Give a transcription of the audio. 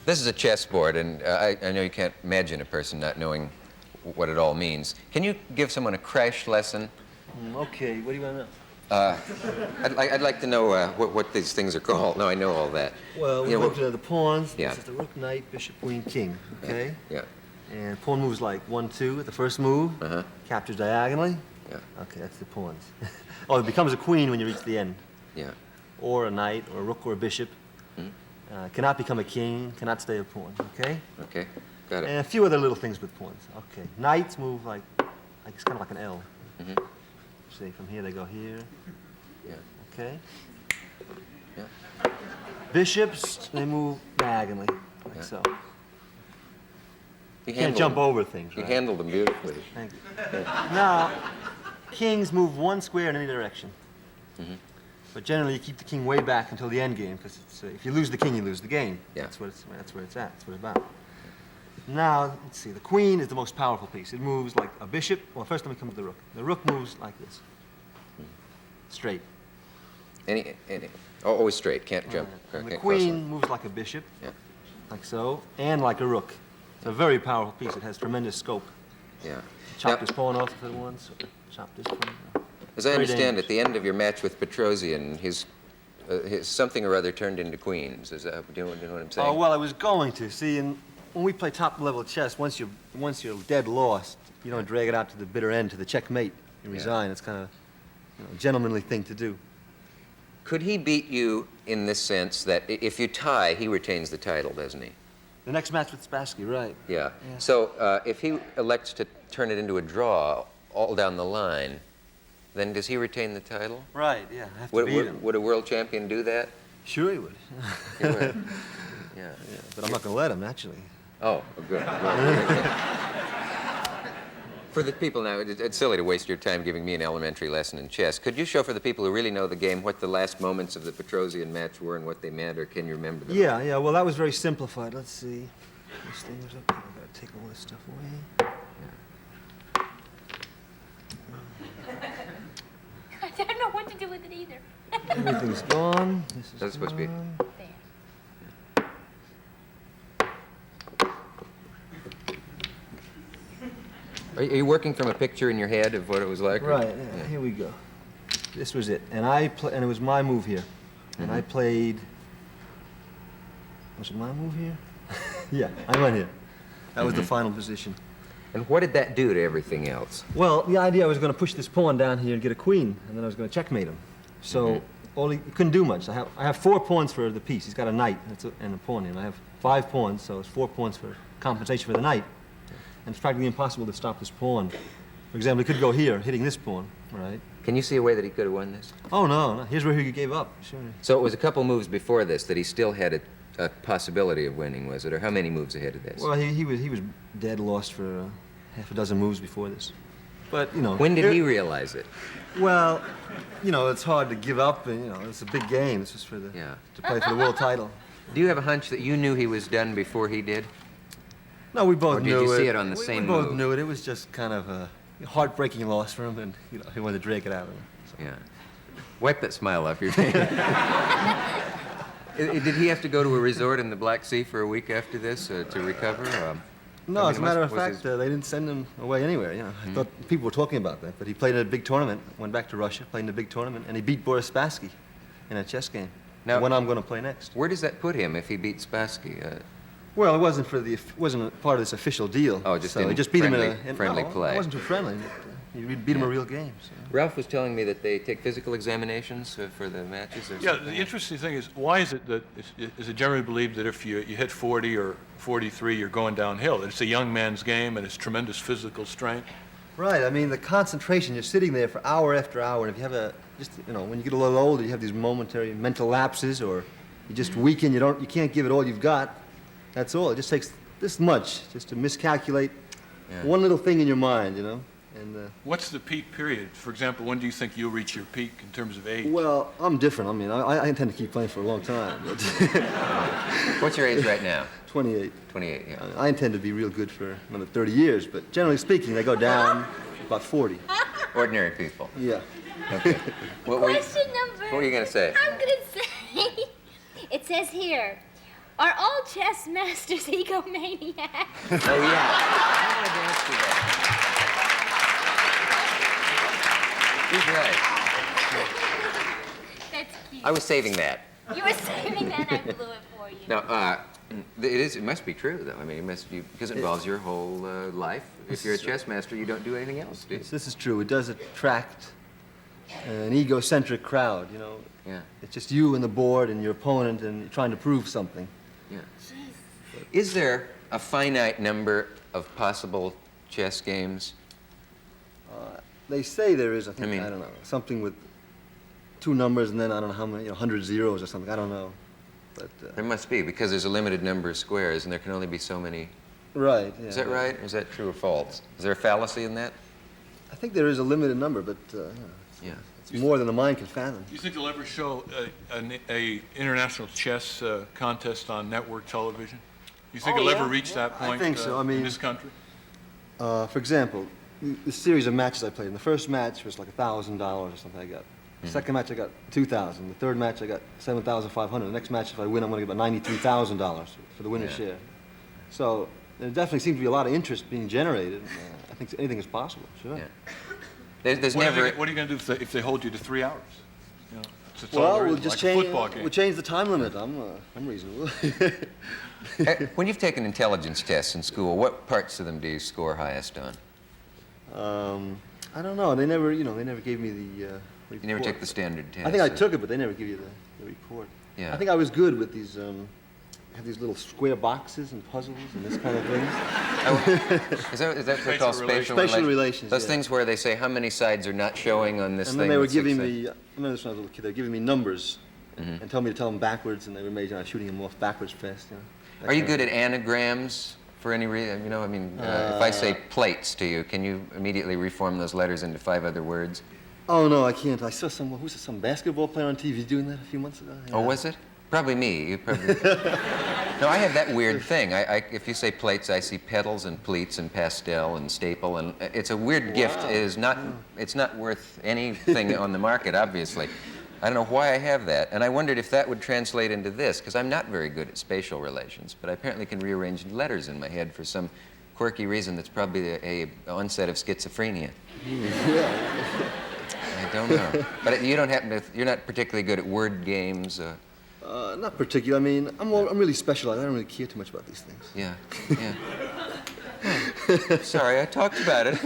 This is a chessboard, and I know you can't imagine a person not knowing what it all means. Can you give someone a crash lesson? Okay, what do you want to know? I'd like to know what these things are called. No, I know all that. Well, we looked at the pawns. Yeah. This is the rook, knight, bishop, queen, king, okay? Yeah. And pawn moves like 1, 2 at the first move. Uh-huh. Captures diagonally. Yeah. Okay, that's the pawns. Oh, it becomes a queen when you reach the end. Yeah. Or a knight, or a rook, or a bishop. Cannot become a king, cannot stay a pawn, okay? Okay, got it. And a few other little things with pawns. Okay, knights move like it's kind of like an L. See, from here they go here. Yeah. Okay. Yeah. Bishops, they move diagonally, like so. You can't jump over things, right? You handled them beautifully. Thank you. Now, kings move 1 square in any direction. But generally, you keep the king way back until the end game, because if you lose the king, you lose the game. Yeah. That's where it's at. That's what it's about. Now, let's see. The queen is the most powerful piece. It moves like a bishop. Well, first let me come to the rook. The rook moves like this. Straight. Always straight, can't jump. And the Can't queen moves like a bishop, like so, and like a rook. It's a very powerful piece. It has tremendous scope. Yeah. Chop this pawn off if it wants, or chop this pawn. As I Very understand, dangerous. at the end of your match with Petrosian, his something or other turned into queens. Is that, do you know what I'm saying? Oh, well, I was going to. See, when we play top-level chess, once you're dead lost, you don't drag it out to the bitter end, to the checkmate. You resign. It's kind of a gentlemanly thing to do. Could he beat you in this sense that if you tie, he retains the title, doesn't he? The next match with Spassky, right. Yeah. So if he elects to turn it into a draw all down the line, then does he retain the title? Right, yeah. I have to beat him. Would a world champion do that? Sure he would. He would. Yeah. But I'm not going to let him, naturally. Oh, good. For the people now, it's silly to waste your time giving me an elementary lesson in chess. Could you show for the people who really know the game what the last moments of the Petrosian match were and what they meant, or can you remember them? Yeah, well, that was very simplified. Let's see. This thing was up here. I've got to take all this stuff away. I don't know what to do with it either. Everything's gone. This is That's supposed to be. gone. Are you working from a picture in your head of what it was like? Right, yeah, here we go. This was it. And and it was my move here. And I played, was it my move here? Yeah, I went here. That was the final position. And what did that do to everything else? Well, the idea I was going to push this pawn down here and get a queen, and then I was going to checkmate him. So he couldn't do much. I have 4 pawns for the piece. He's got a knight and a pawn here. And I have 5 pawns, so it's 4 pawns for compensation for the knight. And it's practically impossible to stop this pawn. For example, he could go here, hitting this pawn, right? Can you see a way that he could have won this? Oh, no. Here's where he gave up. Sure. So it was a couple moves before this that he still had a possibility of winning, was it? Or how many moves ahead of this? Well, he was dead lost for half a dozen moves before this. But, When did he realize it? Well, it's hard to give up, and, it's a big game. It's just to play for the world title. Do you have a hunch that you knew he was done before he did? No, we both Or did knew you it. see it on the same We both move? knew it. It was just kind of a heartbreaking loss for him, and, he wanted to drag it out of him. So. Yeah. Wipe that smile off your face. Did he have to go to a resort in the Black Sea for a week after this to recover? No, as a matter of fact, they didn't send him away anywhere. I thought people were talking about that, but he played in a big tournament, went back to Russia, played in a big tournament, and he beat Boris Spassky in a chess game. Now, the one I'm going to play next. Where does that put him if he beats Spassky? Well, it wasn't a part of this official deal. Oh, just so in he just beat friendly- him in a friendly play. It wasn't too friendly. He beat him a real game. So. Ralph was telling me that they take physical examinations for the matches. Or Yeah, something. the interesting thing is, why is it that is it generally believed that if you hit 40 or 43, you're going downhill? That it's a young man's game and it's tremendous physical strength. Right. I mean, the concentration. You're sitting there for hour after hour, and if you have when you get a little older, you have these momentary mental lapses, or you just weaken. You can't give it all you've got. That's all. It just takes this much just to miscalculate one little thing in your mind, And What's the peak period? For example, when do you think you'll reach your peak in terms of age? well, I'm different. I mean, I intend to keep playing for a long time. But What's your age right now? 28. 28, yeah. I intend to be real good for another 30 years, but generally speaking, they go down about 40. Ordinary people. Yeah. Okay. What were you Question number. what were you going to say? I'm going to say, it says here, Are all chess masters egomaniacs? Oh, yeah. I wanted to ask you that. He's right. That's cute. I was saving that. You were saving that, and I blew it for you. Now, it must be true, though. I mean, it must be, because it involves your whole life. If you're a chess master, you don't do anything else, do you? This is true. It does attract an egocentric crowd, you know. Yeah. It's just you and the board and your opponent, and you're trying to prove something. Yeah. Jeez. Is there a finite number of possible chess games? They say there is, I think, I mean- I don't know, something with 2 numbers and then I don't know how many, 100 zeros or something. I don't know. But, There must be, because there's a limited number of squares, and there can only be so many. right, yeah. Is that right? Or is that true or false? Is there a fallacy in that? I think there is a limited number, but Yeah. it's more than the mind can fathom. Do you think they'll ever show a international chess contest on network television? Do you think Oh, it'll yeah. ever reach that I point think so. I mean- in this country? For example, the series of matches I played, in the first match was like $1,000 or something I got. The second match I got $2,000. The third match I got $7,500. The next match, if I win, I'm going to get about $93,000 for the winner's Yeah. share. So there definitely seems to be a lot of interest being generated. I think anything is possible, sure. Yeah. There's What never. are you going to do if they hold you to 3 hours? You know, it's all Well, there we'll is, just like a change. football game. We'll change the time limit. I'm reasonable. When you've taken intelligence tests in school, what parts of them do you score highest on? I don't know. They never, they never gave me the report. You never take the standard test. I think I took it, but they never give you the report. Yeah. I think I was good with these. Have these little square boxes and puzzles and this kind of thing. Is that what they call Spatial spatial Spatial relations, Those yeah. things where they say how many sides are not showing on this And thing. then they were with 6 giving sides? me. I remember this when I was a little kid. They were giving me numbers and telling me to tell them backwards, and they were made. I was shooting them off backwards fast. That Are you kind good of at anagrams for any reason? You know, I mean, if I say plates to you, can you immediately reform those letters into 5 other words? Oh no, I can't. I saw some basketball player on TV doing that a few months ago. Oh, Yeah. was it? Probably me. You probably. No, I have that weird thing. If you say plates, I see petals and pleats and pastel and staple, and it's a weird gift. It is not. It's not worth anything on the market, obviously. I don't know why I have that, and I wondered if that would translate into this, because I'm not very good at spatial relations, but I apparently can rearrange letters in my head for some quirky reason that's probably a onset of schizophrenia. I don't know. But you don't happen to. You're not particularly good at word games. Not particularly. I mean, I'm really specialized. I don't really care too much about these things. Yeah, yeah. Sorry, I talked about it.